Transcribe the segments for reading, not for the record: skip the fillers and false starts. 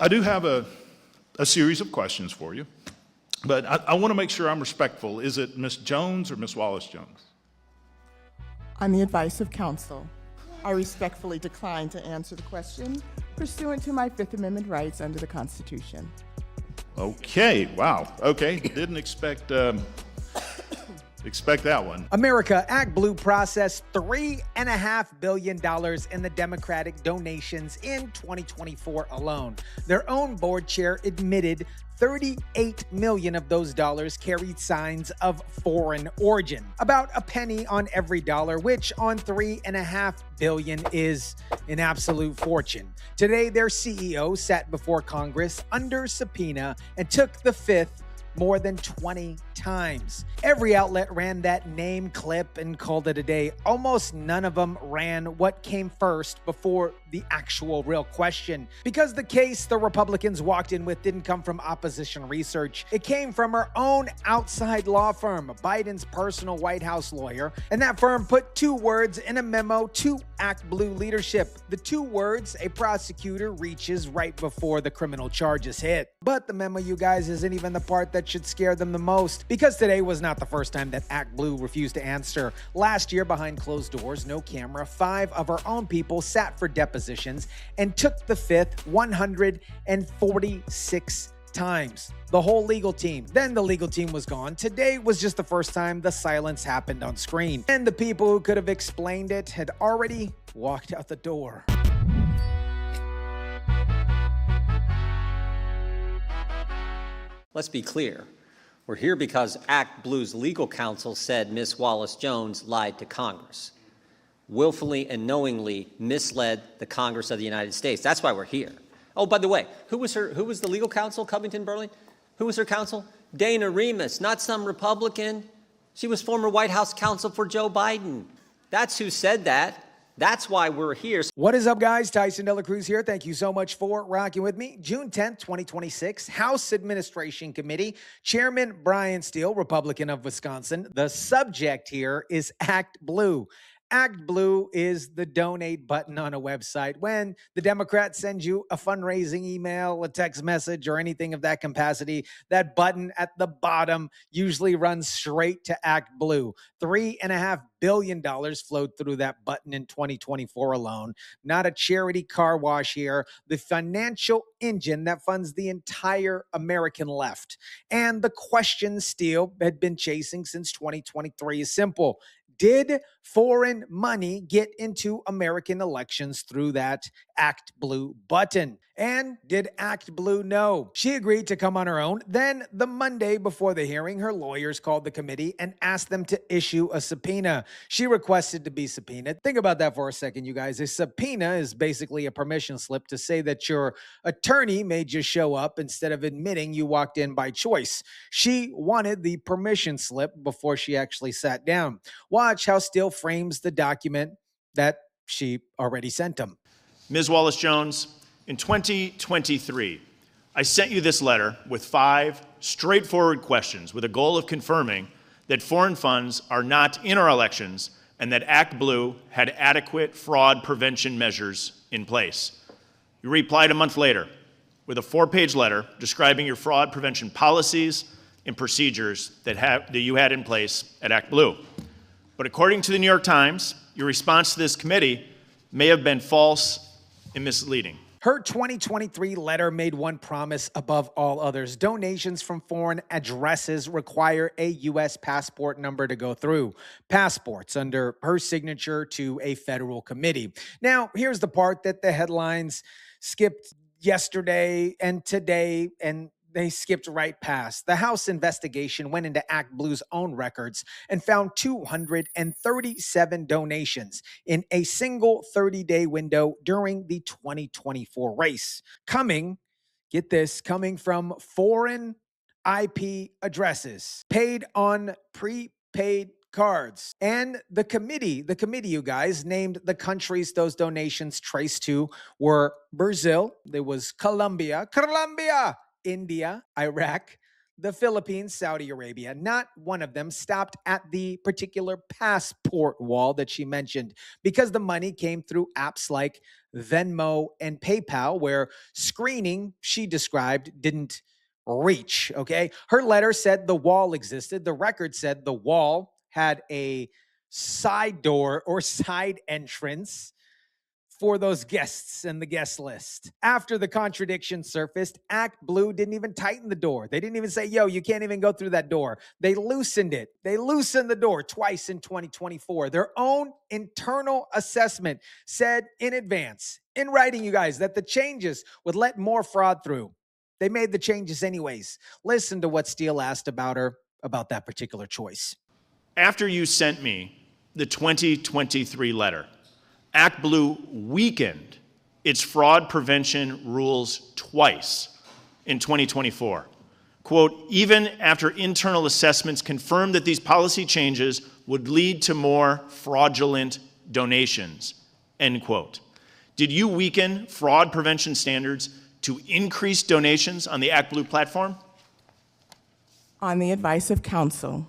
I do have a series of questions for you, but I want to make sure I'm respectful. Is it Ms. Jones or Ms. Wallace-Jones? On the advice of counsel, I respectfully decline to answer the question pursuant to my Fifth Amendment rights under the Constitution. Okay, wow. Okay, didn't expect that one. America, ActBlue processed $3.5 billion in the Democratic donations in 2024 alone. Their own board chair admitted 38 million of those dollars carried signs of foreign origin. About a penny on every dollar, which on $3.5 billion is an absolute fortune. Today, their CEO sat before Congress under subpoena and took the fifth more than 20 times. Every outlet ran that name clip and called it a day. Almost none of them ran what came first before the actual real question. Because the case the Republicans walked in with didn't come from opposition research. It came from her own outside law firm, Biden's personal White House lawyer. And that firm put 2 words in a memo to ActBlue leadership. The 2 words a prosecutor reaches right before the criminal charges hit. But the memo, you guys, isn't even the part that should scare them the most, because today was not the first time that ActBlue refused to answer. Last year, behind closed doors, no camera, 5 of our own people sat for depositions and took the fifth 146 times. The whole legal team. Then the legal team was gone. Today was just the first time the silence happened on screen. And the people who could have explained it had already walked out the door. Let's be clear. We're here because ActBlue's legal counsel said Ms. Wallace-Jones lied to Congress, willfully and knowingly misled the Congress of the United States. That's why we're here. Oh, by the way, who was the legal counsel, Covington Burling? Who was her counsel? Dana Remus, not some Republican. She was former White House counsel for Joe Biden. That's who said that. That's why we're here. What is up, guys? TYSON DELACRUZ here. Thank you so much for rocking with me. June 10th, 2026, House Administration Committee, Chairman Brian Steele, Republican of Wisconsin. The subject here is ActBlue. ActBlue is the donate button on a website. When the Democrats send you a fundraising email, a text message, or anything of that capacity, that button at the bottom usually runs straight to ActBlue. $3.5 billion flowed through that button in 2024 alone. Not a charity car wash here. The financial engine that funds the entire American left. And the question Steele had been chasing since 2023 is simple. Did foreign money get into American elections through that ActBlue button? And did ActBlue know? She agreed to come on her own. Then the Monday before the hearing, her lawyers called the committee and asked them to issue a subpoena. She requested to be subpoenaed. Think about that for a second, you guys. A subpoena is basically a permission slip to say that your attorney made you show up instead of admitting you walked in by choice. She wanted the permission slip before she actually sat down. Watch how Steele frames the document that she already sent him. Ms. Wallace-Jones, in 2023, I sent you this letter with 5 straightforward questions with a goal of confirming that foreign funds are not in our elections and that ActBlue had adequate fraud prevention measures in place. You replied a month later with a 4-page letter describing your fraud prevention policies and procedures that you had in place at ActBlue. But according to the New York Times, your response to this committee may have been false and misleading. Her 2023 letter made one promise above all others. Donations from foreign addresses require a U.S. passport number to go through. Passports under her signature to a federal committee. Now, here's the part that the headlines skipped yesterday and today, and they skipped right past. The House investigation went into ActBlue's own records and found 237 donations in a single 30-day window during the 2024 race. Get this, coming from foreign IP addresses, paid on prepaid cards. And the committee, you guys, named the countries those donations traced to were Brazil, there was Colombia, India, Iraq, the Philippines, Saudi Arabia. Not one of them stopped at the particular passport wall that she mentioned, because the money came through apps like Venmo and PayPal, where screening, she described, didn't reach. Okay. Her letter said the wall existed. The record said the wall had a side door or side entrance for those guests and the guest list. After the contradiction surfaced, ActBlue didn't even tighten the door. They didn't even say, yo, you can't even go through that door. They loosened it. They loosened the door twice in 2024. Their own internal assessment said in advance, in writing, you guys, that the changes would let more fraud through. They made the changes anyways. Listen to what Steele asked about her about that particular choice. After you sent me the 2023 letter, ActBlue weakened its fraud prevention rules twice in 2024. Quote, even after internal assessments confirmed that these policy changes would lead to more fraudulent donations, end quote. Did you weaken fraud prevention standards to increase donations on the ActBlue platform? On the advice of counsel,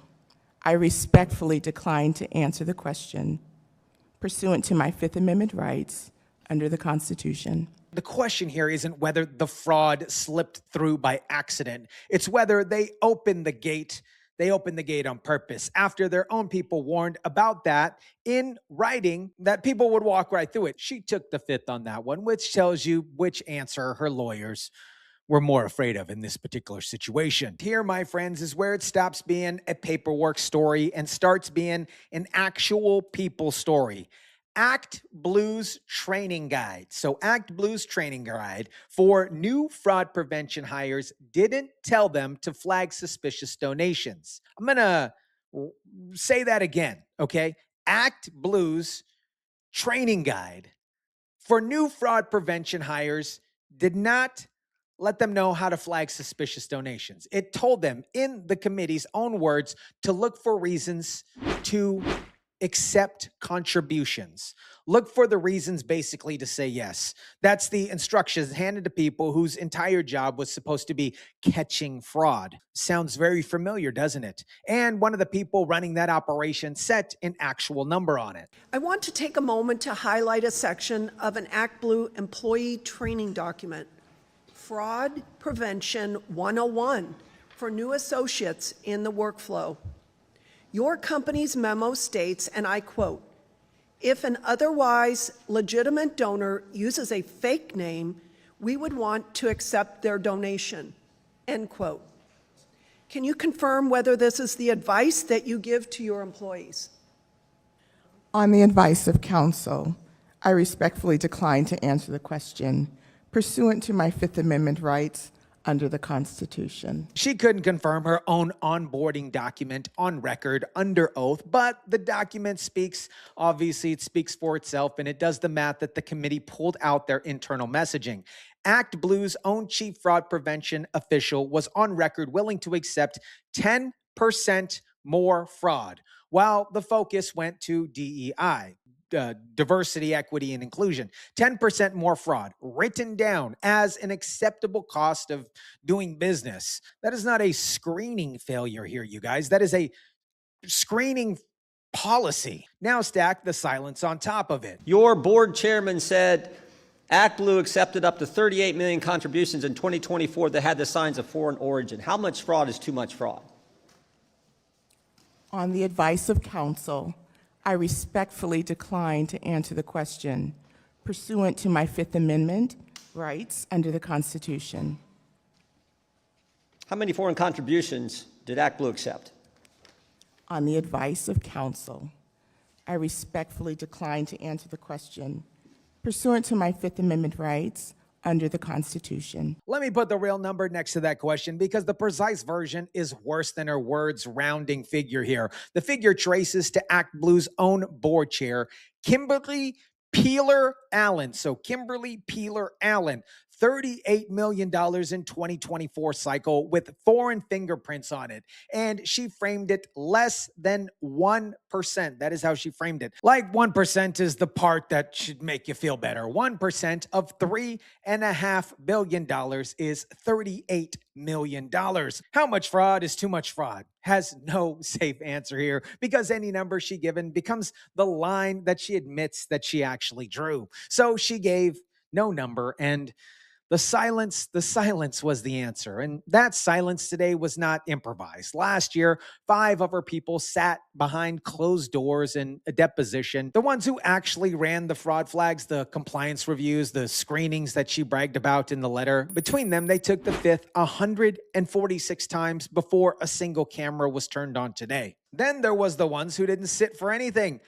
I respectfully decline to answer the question pursuant to my Fifth Amendment rights under the Constitution. The question here isn't whether the fraud slipped through by accident. It's whether they opened the gate. They opened the gate on purpose after their own people warned about that in writing, that people would walk right through it. She took the fifth on that one, which tells you which answer her lawyers were more afraid of in this particular situation. Here, my friends, is where it stops being a paperwork story and starts being an actual people story. ActBlue's training guide. So ActBlue's training guide for new fraud prevention hires didn't tell them to flag suspicious donations. I'm going to say that again, okay? ActBlue's training guide for new fraud prevention hires did not let them know how to flag suspicious donations. It told them, in the committee's own words, to look for reasons to accept contributions. Look for the reasons basically to say yes. That's the instructions handed to people whose entire job was supposed to be catching fraud. Sounds very familiar, doesn't it? And one of the people running that operation set an actual number on it. I want to take a moment to highlight a section of an ActBlue employee training document, Fraud Prevention 101 for new associates in the workflow. Your company's memo states, and I quote, if an otherwise legitimate donor uses a fake name, we would want to accept their donation, end quote. Can you confirm whether this is the advice that you give to your employees? On the advice of counsel, I respectfully decline to answer the question pursuant to my Fifth Amendment rights under the Constitution. She couldn't confirm her own onboarding document on record under oath, but the document speaks, obviously it speaks for itself, and it does the math that the committee pulled out their internal messaging. ActBlue's own chief fraud prevention official was on record willing to accept 10% more fraud, while the focus went to DEI. Diversity, equity, and inclusion. 10% more fraud written down as an acceptable cost of doing business. That is not a screening failure here, you guys. That is a screening policy. Now stack the silence on top of it. Your board chairman said ActBlue accepted up to 38 million contributions in 2024 that had the signs of foreign origin. How much fraud is too much fraud? On the advice of counsel, I respectfully decline to answer the question pursuant to my Fifth Amendment rights under the Constitution. How many foreign contributions did ActBlue accept? On the advice of counsel, I respectfully decline to answer the question pursuant to my Fifth Amendment rights under the Constitution. Let me put the real number next to that question, because the precise version is worse than her words rounding figure here. The figure traces to ActBlue's own board chair, Kimberly Peeler Allen. So Kimberly Peeler Allen, $38 million in 2024 cycle with foreign fingerprints on it. And she framed it less than 1%. That is how she framed it. Like 1% is the part that should make you feel better. 1% of $3.5 billion is $38 million. How much fraud is too much fraud? Has no safe answer here, because any number she given becomes the line that she admits that she actually drew. So she gave no number, and the silence was the answer. And that silence today was not improvised. Last year, 5 of her people sat behind closed doors in a deposition. The ones who actually ran the fraud flags, the compliance reviews, the screenings that she bragged about in the letter. Between them, they took the fifth 146 times before a single camera was turned on today. Then there was the ones who didn't sit for anything.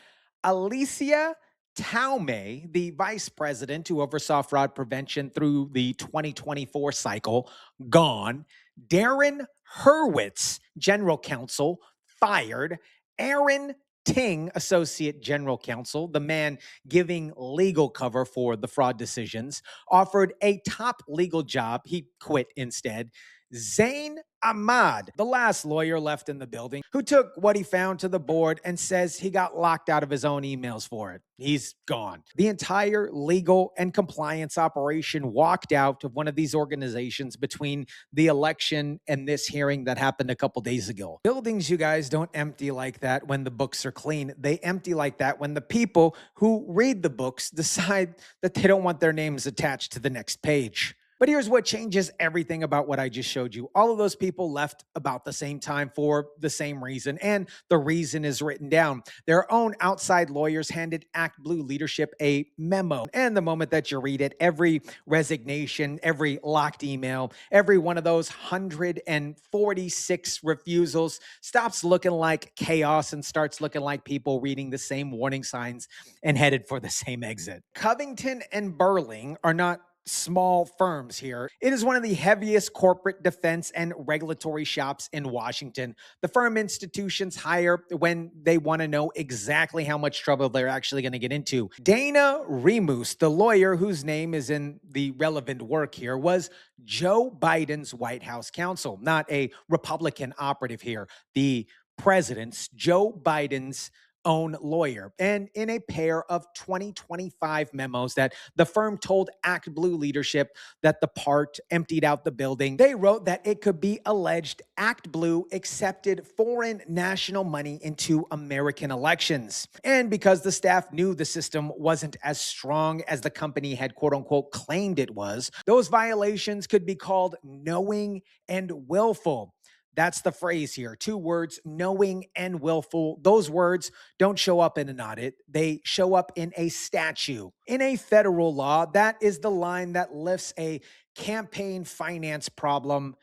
Alicia Taume, the vice president who oversaw fraud prevention through the 2024 cycle, gone. Darren Hurwitz, general counsel, fired. Aaron Ting, associate general counsel, the man giving legal cover for the fraud decisions, offered a top legal job. He quit instead. Zain Ahmad, the last lawyer left in the building, who took what he found to the board and says he got locked out of his own emails for it. He's gone. The entire legal and compliance operation walked out of one of these organizations between the election and this hearing that happened a couple days ago. Buildings, you guys, don't empty like that when the books are clean. They empty like that when the people who read the books decide that they don't want their names attached to the next page. But here's what changes everything about what I just showed you. All of those people left about the same time for the same reason, and the reason is written down. Their own outside lawyers handed ActBlue leadership a memo, and the moment that you read it, every resignation, every locked email, every one of those 146 refusals stops looking like chaos and starts looking like people reading the same warning signs and headed for the same exit. Covington and Burling are not small firms here. It is one of the heaviest corporate defense and regulatory shops in Washington. The firm institutions hire when they want to know exactly how much trouble they're actually going to get into. Dana Remus, the lawyer whose name is in the relevant work here, was Joe Biden's White House counsel, not a Republican operative here. The president's, Joe Biden's own lawyer. And in a pair of 2025 memos that the firm told ActBlue leadership that the part emptied out the building, they wrote that it could be alleged ActBlue accepted foreign national money into American elections. And because the staff knew the system wasn't as strong as the company had quote unquote claimed it was, those violations could be called knowing and willful. That's the phrase here. 2 words, knowing and willful. Those words don't show up in an audit. They show up in a statute. In a federal law, that is the line that lifts a campaign finance problem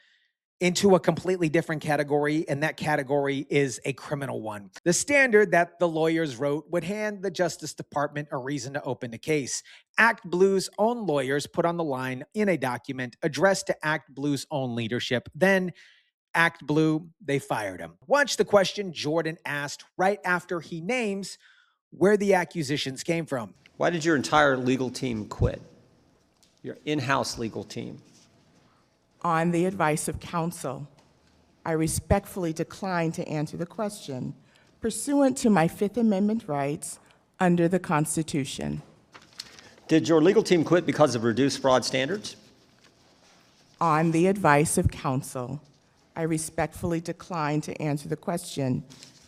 into a completely different category, and that category is a criminal one. The standard that the lawyers wrote would hand the Justice Department a reason to open a case. ActBlue's own lawyers put on the line in a document addressed to ActBlue's own leadership. Then ActBlue, they fired him. Watch the question Jordan asked right after he names where the accusations came from. Why did your entire legal team quit? Your in-house legal team? On the advice of counsel, I respectfully decline to answer the question pursuant to my Fifth Amendment rights under the Constitution. Did your legal team quit because of reduced fraud standards? On the advice of counsel, I respectfully decline to answer the question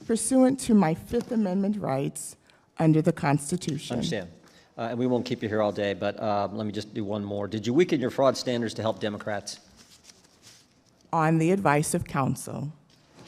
pursuant to my Fifth Amendment rights under the Constitution. Understand. And we won't keep you here all day, but let me just do one more. Did you weaken your fraud standards to help Democrats? On the advice of counsel,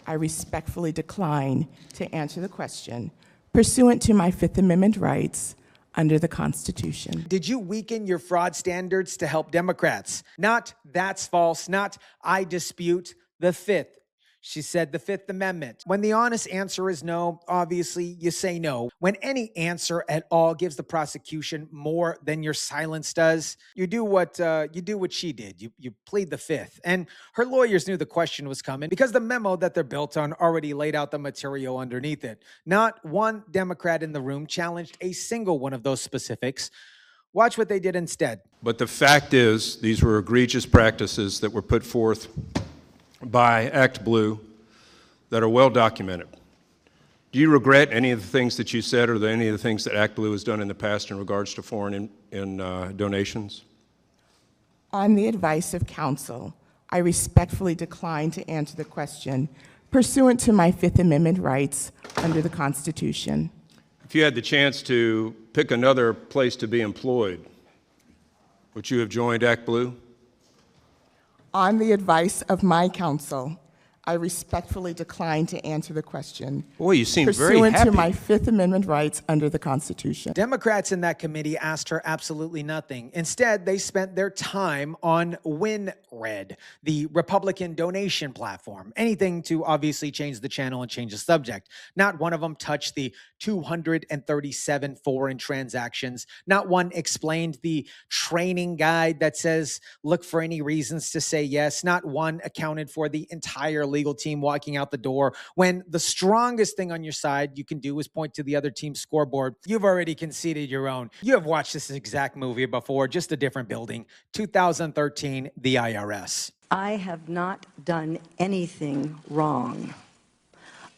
I respectfully decline to answer the question pursuant to my Fifth Amendment rights under the Constitution. Did you weaken your fraud standards to help Democrats? Not that's false, not I dispute. The Fifth. She said the Fifth Amendment. When the honest answer is no, obviously you say no. When any answer at all gives the prosecution more than your silence does, you do what she did. You plead the Fifth. And her lawyers knew the question was coming because the memo that they're built on already laid out the material underneath it. Not one Democrat in the room challenged a single one of those specifics. Watch what they did instead. But the fact is, these were egregious practices that were put forth by ActBlue that are well documented. Do you regret any of the things that you said or any of the things that ActBlue has done in the past in regards to foreign donations? On the advice of counsel, I respectfully decline to answer the question pursuant to my Fifth Amendment rights under the Constitution. If you had the chance to pick another place to be employed, would you have joined ActBlue? On the advice of my counsel, I respectfully decline to answer the question. Boy, you seem very pursuant happy. to my Fifth Amendment rights under the Constitution. Democrats in that committee asked her absolutely nothing. Instead, they spent their time on WinRed, the Republican donation platform. Anything to obviously change the channel and change the subject. Not one of them touched the 237 foreign transactions. Not one explained the training guide that says, look for any reasons to say yes. Not one accounted for the entire legal team walking out the door when the strongest thing on your side you can do is point to the other team's scoreboard. You've already conceded your own. You have watched this exact movie before, just a different building. 2013, the IRS. I have not done anything wrong.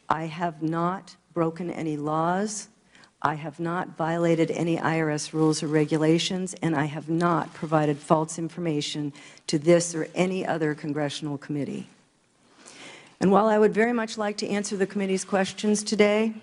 I have not broken any laws. I have not violated any IRS rules or regulations, and I have not provided false information to this or any other congressional committee. And while I would very much like to answer the committee's questions today,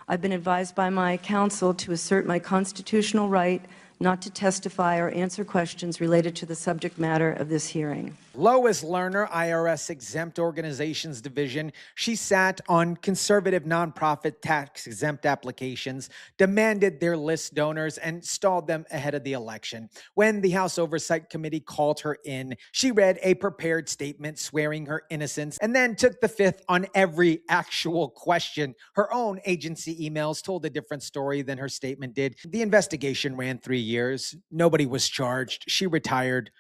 I've been advised by my counsel to assert my constitutional right not to testify or answer questions related to the subject matter of this hearing. Lois Lerner, IRS Exempt Organizations Division. She sat on conservative nonprofit tax-exempt applications, demanded their list donors, and stalled them ahead of the election. When the House Oversight Committee called her in, she read a prepared statement swearing her innocence and then took the fifth on every actual question. Her own agency emails told a different story than her statement did. The investigation ran 3 years. Nobody was charged. She retired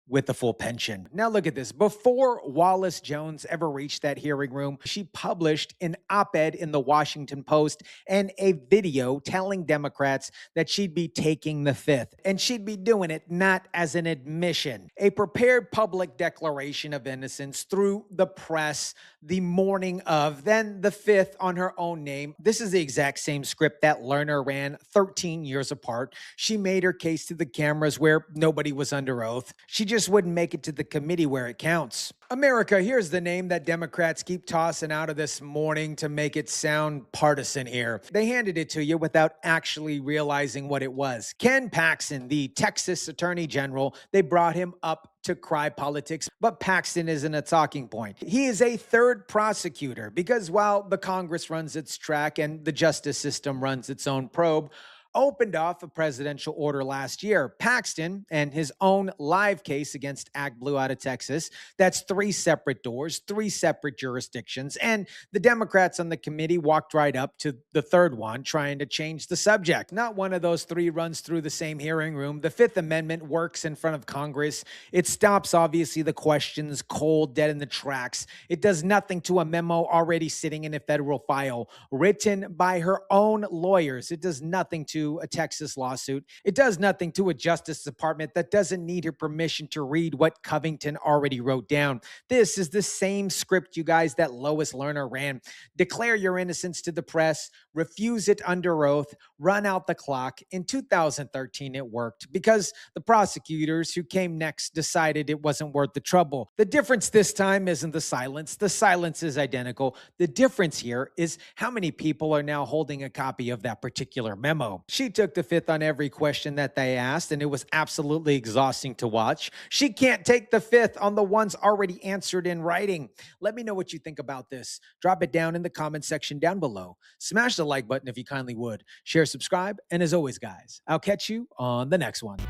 with the full pension. Now look at this. Before Wallace-Jones ever reached that hearing room, she published an op-ed in the Washington Post and a video telling Democrats that she'd be taking the fifth. And she'd be doing it not as an admission. A prepared public declaration of innocence through the press the morning of, then the fifth on her own name. This is the exact same script that Lerner ran 13 years apart. She made her case to the cameras where nobody was under oath. She just wouldn't make it to the committee where it counts. America, here's the name that Democrats keep tossing out of this morning to make it sound partisan here. They handed it to you without actually realizing what it was. Ken Paxton, the Texas Attorney General, they brought him up to cry politics, but Paxton isn't a talking point. He is a third prosecutor because while the Congress runs its track and the justice system runs its own probe, opened off a presidential order last year. Paxton and his own live case against ActBlue out of Texas. That's 3 separate doors, 3 separate jurisdictions. And the Democrats on the committee walked right up to the third one, trying to change the subject. Not one of those 3 runs through the same hearing room. The Fifth Amendment works in front of Congress. It stops, obviously, the questions cold, dead in the tracks. It does nothing to a memo already sitting in a federal file, written by her own lawyers. It does nothing to a Texas lawsuit. It does nothing to a Justice Department that doesn't need her permission to read what Covington already wrote down. This is the same script, you guys, that Lois Lerner ran. Declare your innocence to the press, refuse it under oath, run out the clock. In 2013, it worked because the prosecutors who came next decided it wasn't worth the trouble. The difference this time isn't the silence. The silence is identical. The difference here is how many people are now holding a copy of that particular memo. She took the fifth on every question that they asked, and it was absolutely exhausting to watch. She can't take the fifth on the ones already answered in writing. Let me know what you think about this. Drop it down in the comment section down below. Smash the like button if you kindly would. Share, subscribe, and as always, guys, I'll catch you on the next one.